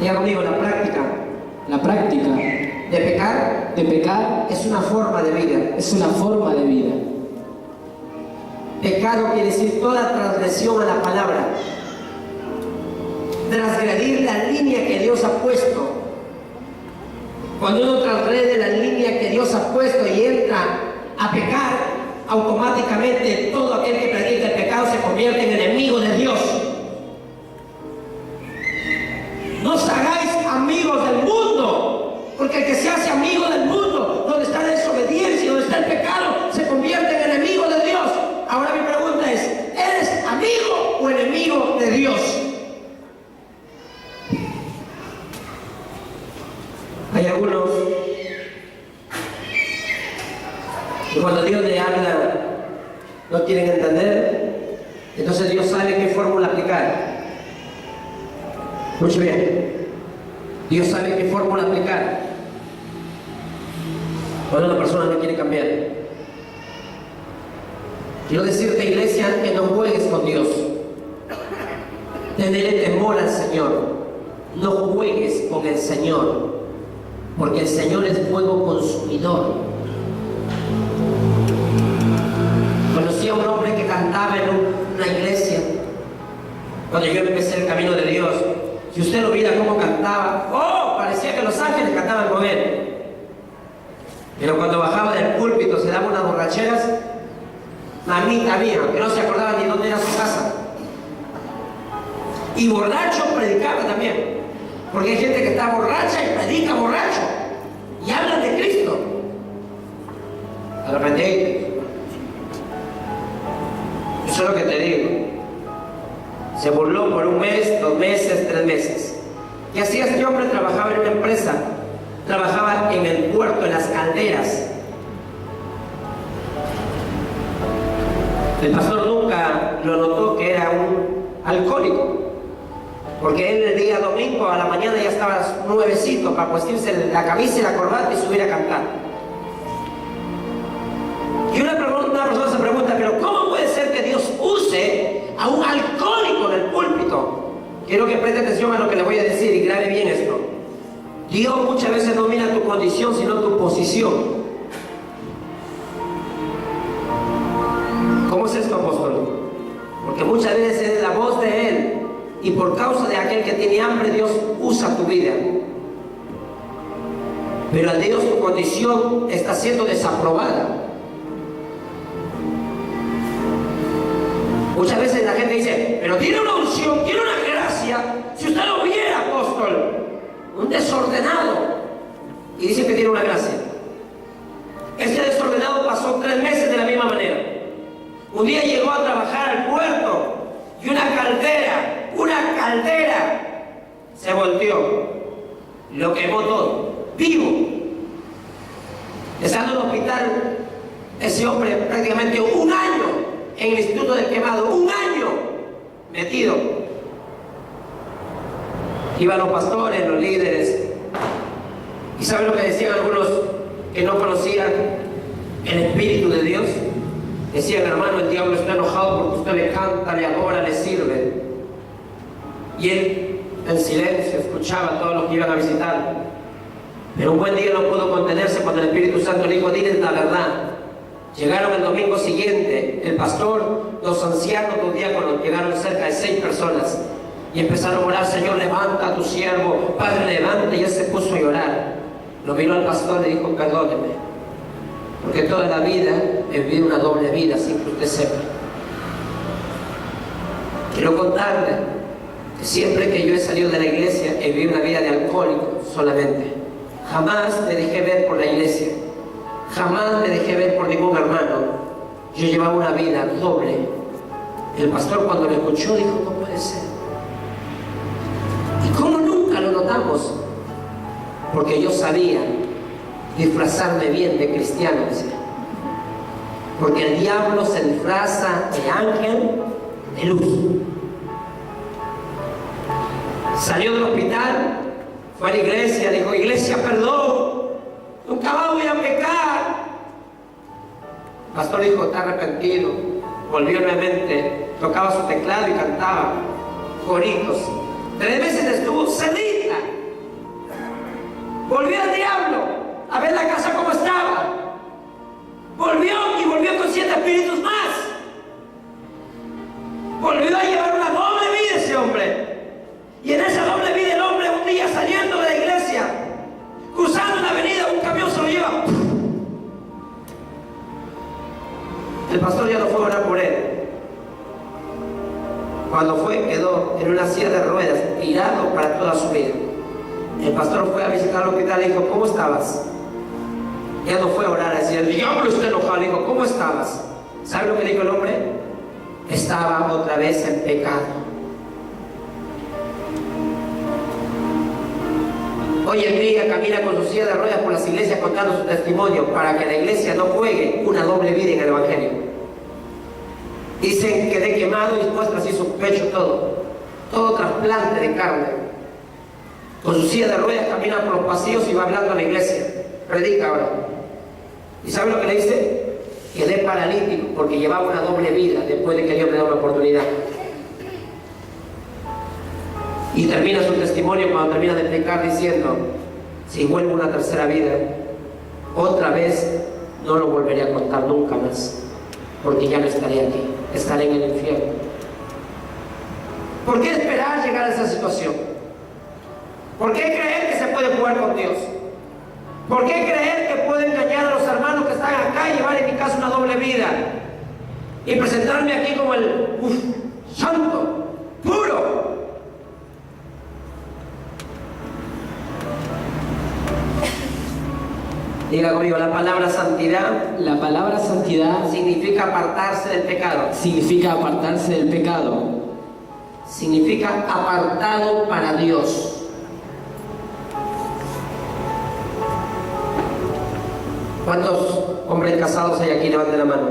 Diga conmigo, la práctica de pecar es una forma de vida. Es una forma de vida. Pecado quiere decir toda transgresión a la palabra. Transgredir la línea que Dios ha puesto. Cuando uno transgrede la línea que Dios ha puesto y entra a pecar, automáticamente todo aquel que practica el pecado se convierte en enemigo de Dios. No os hagáis amigos del mundo, porque el que se hace amigo del mundo, donde está la desobediencia, donde está el pecado, se convierte en enemigo de Dios. Ahora mi pregunta es, ¿eres amigo o enemigo de Dios? Hay algunos que cuando Dios le habla no quieren entender, entonces Dios sabe qué fórmula aplicar. Escuche bien, Dios sabe qué fórmula aplicar cuando una persona no quiere cambiar. Quiero decirte, iglesia, que no juegues con Dios. Tenerle temor al Señor. No juegues con el Señor, porque el Señor es fuego consumidor. Conocí a un hombre que cantaba en una iglesia cuando yo empecé el camino de Dios. Si usted lo viera cómo cantaba, ¡oh! Parecía que los ángeles cantaban con él. Pero cuando bajaba del púlpito se daba unas borracheras, mamita mía, que no se acordaba ni dónde era su casa. Y borracho predicaba también, porque hay gente que está borracha y predica borracho y hablan de Cristo. Arrepentite. Eso es lo que te digo. Se burló por 1 mes, 2 meses, 3 meses. ¿Qué hacía este hombre? Trabajaba en una empresa, trabajaba en el puerto, en las calderas. El pastor nunca lo notó que era un alcohólico, porque él el día domingo a la mañana ya estaba nuevecito para vestirse la camisa y la corbata y subir a cantar. Y una persona se pregunta, pero ¿cómo puede ser que Dios use a un alcohólico en el púlpito? Quiero que preste atención a lo que le voy a decir y grabe bien esto. Dios muchas veces no mira tu condición, sino tu posición. ¿Cómo es esto, apóstol? Porque muchas veces es la voz de Él, y por causa de aquel que tiene hambre, Dios usa tu vida. Pero al Dios tu condición está siendo desaprobada. Muchas veces la gente dice, pero tiene una unción, tiene una gracia. Si usted lo viera, apóstol, un desordenado, y dice que tiene una gracia. Este desordenado pasó 3 meses de la misma manera. Un día llegó a trabajar al puerto y una caldera se volteó, lo quemó todo, vivo. Estando en el hospital, ese hombre prácticamente 1 año en el Instituto del Quemado, 1 año metido. Iban los pastores, los líderes, y ¿saben lo que decían algunos que no conocían el Espíritu de Dios? Decían, hermano, el diablo está enojado porque usted le canta, le adora, le sirve. Y él, en silencio, escuchaba a todos los que iban a visitar. Pero un buen día no pudo contenerse cuando el Espíritu Santo le dijo, diles la verdad. Llegaron el domingo siguiente, el pastor, los ancianos, los diáconos, llegaron cerca de 6 personas. Y empezaron a orar, Señor, levanta a tu siervo, Padre, levanta. Y él se puso a llorar. Lo miró al pastor y le dijo, perdóneme, porque toda la vida he vivido una doble vida sin que usted sepa. Quiero contarle que siempre que yo he salido de la iglesia he vivido una vida de alcohólico solamente. Jamás me dejé ver por la iglesia, jamás me dejé ver por ningún hermano. Yo llevaba una vida doble. El pastor, cuando lo escuchó, dijo, no puede ser. ¿Y cómo nunca lo notamos? Porque yo sabía disfrazarme bien de cristiano, decía. Porque el diablo se disfraza de ángel de luz. Salió del hospital, fue a la iglesia, dijo, iglesia, perdón, nunca más voy a pecar. El pastor dijo, está arrepentido. Volvió nuevamente, tocaba su teclado y cantaba coritos. 3 meses estuvo cerrita. Volvió al diablo a ver la casa como estaba. Volvió y volvió con 7 espíritus más. Volvió a llevar una doble vida ese hombre. Y en esa doble vida el hombre un día saliendo de la iglesia, cruzando una avenida, un camión se lo lleva. El pastor ya no fue a orar por él. Cuando fue, quedó en una silla de ruedas, tirado para toda su vida. El pastor fue a visitar al hospital y dijo, ¿cómo estabas? Ya no fue a orar, a decir, el diablo está enojado. Le dijo, ¿cómo estabas? ¿Sabe lo que dijo el hombre? Estaba otra vez en pecado. Hoy en día camina con su silla de ruedas por las iglesias contando su testimonio para que la iglesia no juegue una doble vida en el evangelio. Dicen que de quemado y muestra así su pecho todo trasplante de carne. Con su silla de ruedas camina por los pasillos y va hablando a la iglesia. Predica ahora. ¿Y sabe lo que le dice? Quedé paralítico porque llevaba una doble vida después de que Dios me dio una oportunidad. Y termina su testimonio cuando termina de explicar diciendo, si vuelvo una tercera vida, otra vez no lo volveré a contar nunca más, porque ya no estaré aquí, estaré en el infierno. ¿Por qué esperar llegar a esa situación? ¿Por qué creer que se puede jugar con Dios? ¿Por qué creer que puedo engañar a los hermanos que están acá y llevar en mi casa una doble vida? Y presentarme aquí como el santo, puro. Diga conmigo, la palabra santidad. La palabra santidad Significa apartarse del pecado. significa apartarse del pecado. Significa apartado para Dios. ¿Cuántos hombres casados hay aquí? Levanten la mano.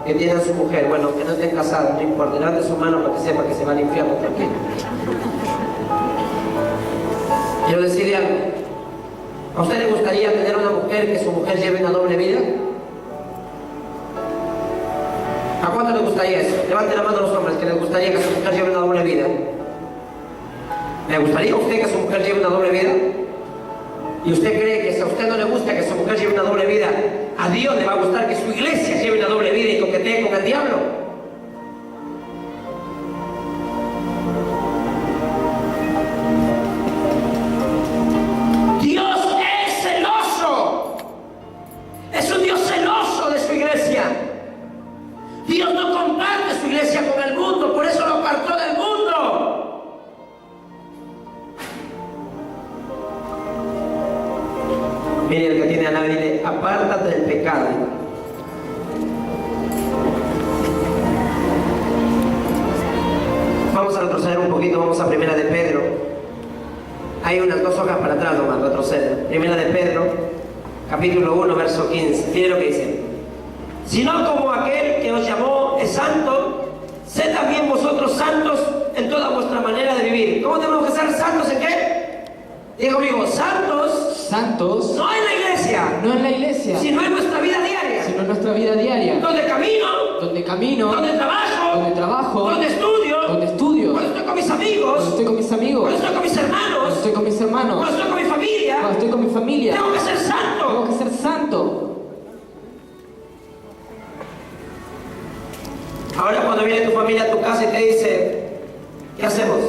Que tienen a su mujer. Bueno, que no estén casados, no importa. Levanten su mano para que sepa que se va al infierno tranquilo. Quiero decirle algo. ¿A usted le gustaría tener una mujer que su mujer lleve una doble vida? ¿A cuánto le gustaría eso? Levanten la mano los hombres que les gustaría que su mujer lleve una doble vida. ¿Le gustaría a usted que su mujer lleve una doble vida? ¿Y usted cree que si a usted no le gusta que su mujer lleve una doble vida, a Dios le va a gustar que su iglesia lleve una doble vida y coquetee con el diablo? Dios es celoso. Es un Dios celoso de su iglesia. Dios no comparte su iglesia con el mundo, por eso lo apartó del mundo. Mire el que tiene a nadie, dile, apártate del pecado. Vamos a retroceder un poquito, vamos a Primera de Pedro. Hay unas 2 hojas para atrás nomás, retroceder. Primera de Pedro, capítulo 1, verso 15. Mire lo que dice. Sino como aquel que os llamó es santo, sed también vosotros santos en toda vuestra manera de vivir. ¿Cómo tenemos que ser santos en qué? Diga conmigo, santos. Santos, No en la iglesia, no en la iglesia, sino en nuestra vida diaria. sino en nuestra vida diaria. Donde camino, Donde camino, donde trabajo, donde estudio, cuando estoy con mis amigos, cuando estoy con mis amigos, cuando estoy con mis hermanos, cuando estoy con mis hermanos, cuando estoy con mi familia. cuando estoy con mi familia. Tengo que ser santo. Tengo que ser santo. Ahora cuando viene tu familia a tu casa y te dice, ¿qué hacemos?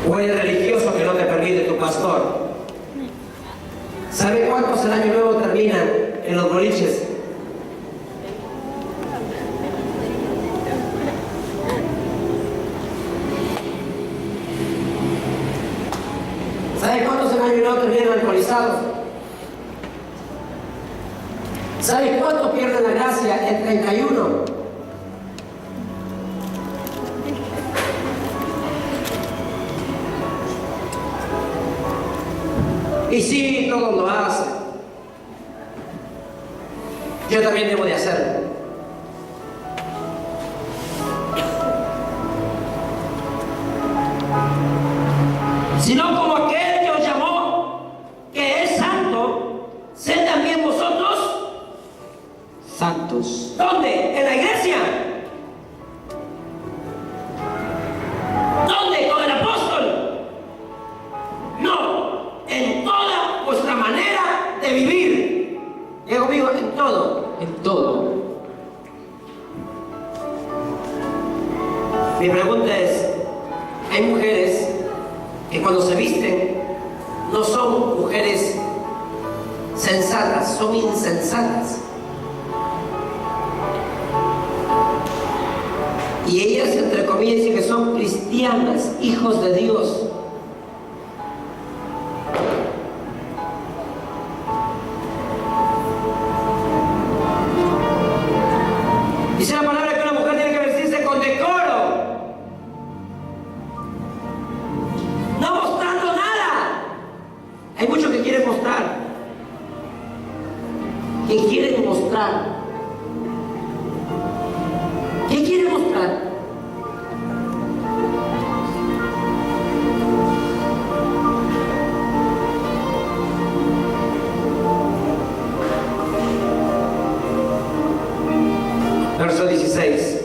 O eres religioso que no te permite tu pastor. ¿Sabe cuántos el año nuevo terminan en los boliches? ¿Sabe cuántos el año nuevo terminan alcoholizados? ¿Sabe cuántos pierden la gracia el 31? Y sí, todos lo hacen. Yo también debo de hacerlo. Sino como aquel que os llamó, que es santo, sed también vosotros Santos. ¿dónde? ¿En la iglesia? Mi pregunta es, hay mujeres que cuando se visten no son mujeres sensatas, son insensatas. Y ellas, entre comillas, dicen que son cristianas, hijos de Dios. Dice la palabra que una mujer tiene que vestirse con decoro, no mostrando nada. Hay muchos que quieren mostrar, que quieren mostrar. ¿Qué quiere mostrar? Verso 16.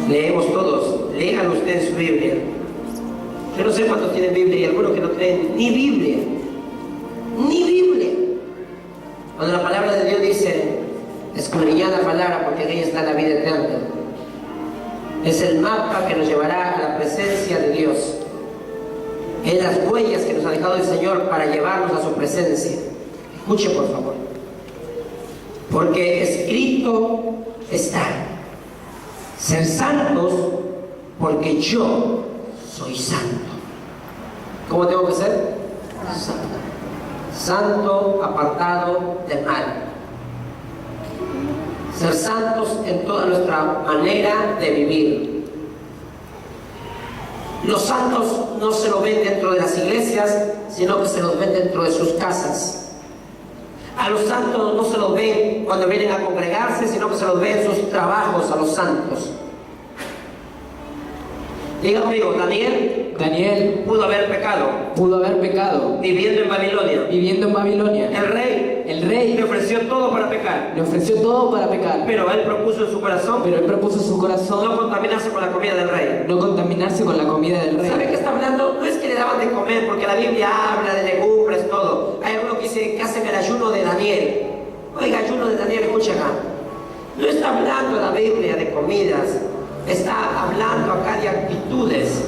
Leemos todos. Léanlo usted en su Biblia. Yo no sé cuántos tienen Biblia y algunos que no tienen ni Biblia. Ni Biblia. Cuando la palabra de Dios dice: escudriñad la palabra porque en ella está la vida eterna. Es el mapa que nos llevará a la presencia de Dios. Es las huellas que nos ha dejado el Señor para llevarnos a su presencia. Escuche por favor. Porque escrito está: ser santos porque yo soy santo. ¿Cómo tengo que ser? Santo. Santo, apartado del mal. Ser santos en toda nuestra manera de vivir. Los santos no se lo ven dentro de las iglesias, sino que se los ven dentro de sus casas. A los santos no se los ven cuando vienen a congregarse, sino que se los ven en sus trabajos a los santos. Diga conmigo, Daniel pudo haber pecado viviendo en Babilonia. El rey le ofreció todo para pecar. Pero él propuso en su corazón no contaminarse con la comida del rey. ¿Sabe qué está hablando? No es que le daban de comer, porque la Biblia habla de legumbres, todo. Hay algunos que dicen que hacen el ayuno de Daniel. Oiga, ayuno de Daniel, escucha acá. No está hablando la Biblia de comidas, está hablando acá de actitudes.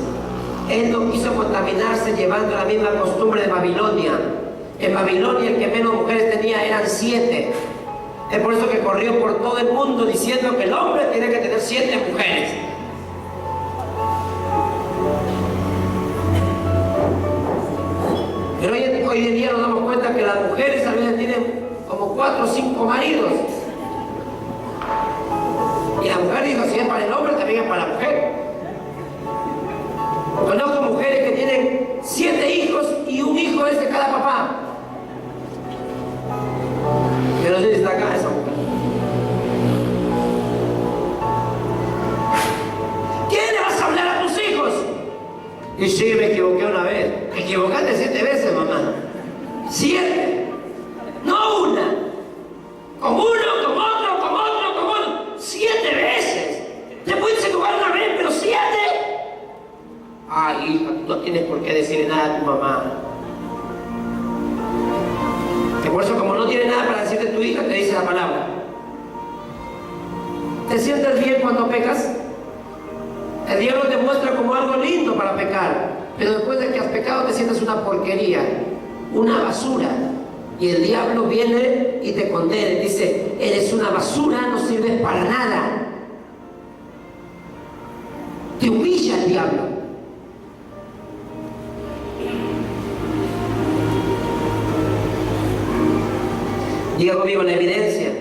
Él no quiso contaminarse llevando la misma costumbre de Babilonia. En Babilonia el que menos mujeres tenía eran 7. Es por eso que corrió por todo el mundo diciendo que el hombre tiene que tener 7 mujeres. Pero hoy en día nos damos cuenta que las mujeres a veces tienen como 4 o 5 maridos. Y la mujer dijo, si es para el hombre, también es para la mujer. Conozco mujeres que tienen 7 hijos y un hijo es de cada papá. Yo no sé si está acá esa mujer. ¿Qué le vas a hablar a tus hijos? Y sí, me equivoqué una vez. Me equivocaste 7 veces, mamá. 7. No una. Con uno, con otro, con otro, con otro. 7 veces. Te puedes equivocar una vez, pero 7. Ay, hija, no tienes por qué decirle nada a tu mamá. Que por eso, como no tiene nada para decirte a tu hija, te dice la palabra. ¿Te sientes bien cuando pecas? El diablo te muestra como algo lindo para pecar, pero después de que has pecado te sientes una porquería, una basura. Y el diablo viene y te condena y dice: eres una basura, no sirves para nada. Te humilla el diablo. Diga conmigo, la evidencia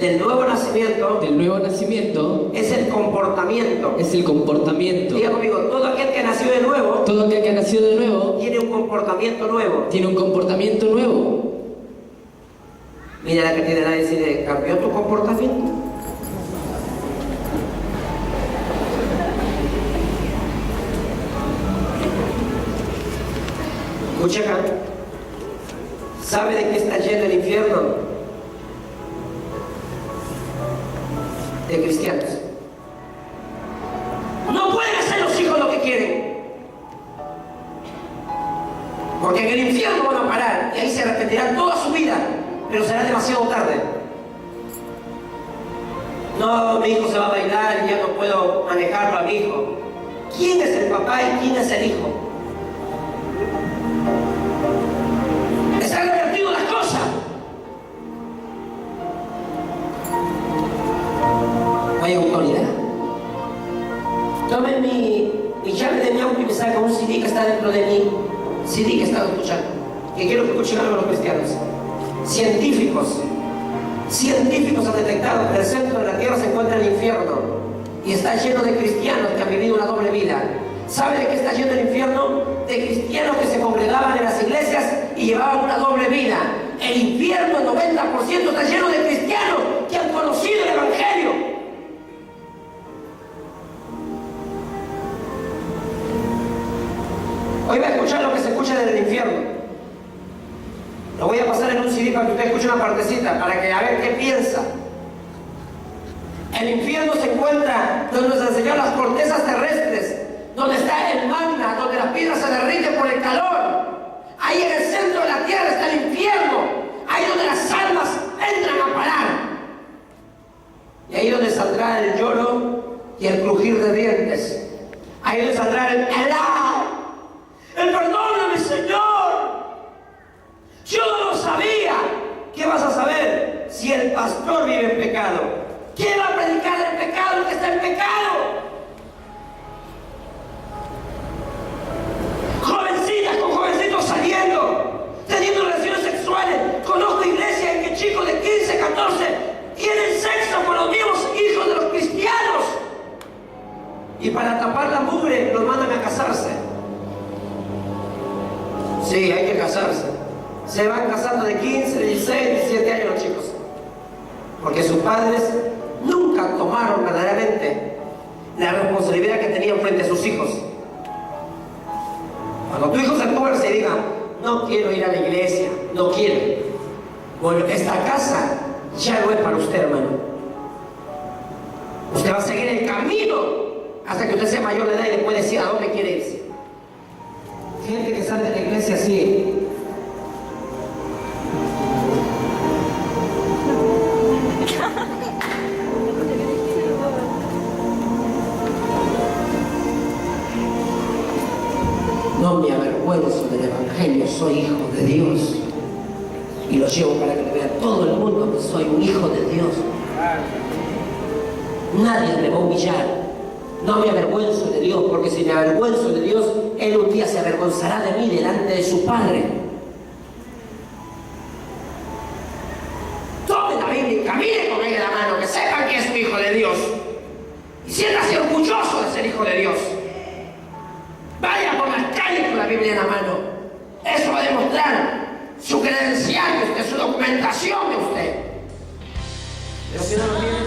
del nuevo nacimiento es el comportamiento. Diga conmigo, todo aquel que nació de nuevo tiene un comportamiento nuevo. Mira la que tiene la decide, ¿cambió tu comportamiento? Escucha acá. ¿Sabe de qué está lleno el infierno? De cristianos. No pueden hacer los hijos lo que quieren, porque en el infierno van a parar y ahí se arrepentirán toda su vida, pero será demasiado tarde. No, mi hijo se va a bailar y ya no puedo manejarlo a mi hijo. ¿Quién es el papá y quién es el hijo? Están revertidas las cosas. No hay autoridad. Tomen mi llave de mi auto y me saca un CD que está dentro de mí. CD que he estado escuchando. Que quiero que escuchen algo los cristianos. Científicos han detectado que el centro de la tierra se encuentra en el infierno y está lleno de cristianos que han vivido una doble vida. ¿Sabe de qué está lleno el infierno? De cristianos que se congregaban en las iglesias y llevaban una doble vida. El infierno, el 90% está lleno de cristianos que han conocido el evangelio. Hoy va a escuchar lo que se escucha en el infierno. Lo voy a pasar en un CD para que usted escuche una partecita, para que a ver qué piensa. El infierno se encuentra donde nos enseñó las cortezas terrestres, donde está el magna, donde las piedras se derriten por el calor. Ahí en el centro de la tierra está el infierno, ahí donde las almas entran a parar. Y ahí donde saldrá el lloro y el crujir de dientes. Ahí donde saldrá el perdóname, Señor. Yo no lo sabía. ¿Qué vas a saber si el pastor vive en pecado? ¿Quién va a predicar el pecado el que está en pecado? Jovencillas con jovencitos saliendo, teniendo relaciones sexuales. Conozco iglesias en que chicos de 15, 14 tienen sexo con los mismos hijos de los cristianos. Y para tapar la mugre los mandan a casarse. Sí, hay que casarse. Se van casando de 15, 16, 17 años los chicos. Porque sus padres nunca tomaron verdaderamente la responsabilidad que tenían frente a sus hijos. Cuando tu hijo se tuerce y diga, no quiero ir a la iglesia, no quiero. Bueno, esta casa ya no es para usted, hermano. Usted va a seguir el camino hasta que usted sea mayor de edad y después decida a dónde quiere irse. Gente que sale de la iglesia así. No me avergüenzo del evangelio, soy hijo de Dios. Y lo llevo para que vea todo el mundo que soy un hijo de Dios. Nadie me va a humillar. No me avergüenzo de Dios, porque si me avergüenzo de Dios, Él un día se avergonzará de mí delante de su Padre. Tomen la Biblia y caminen con ella en la mano, que sepan que es un hijo de Dios. Y siéntase orgulloso de ser hijo de Dios. Vaya por las calles con la Biblia en la mano. Eso va a demostrar su credencial de usted, su documentación de usted. Pero si no lo tiene,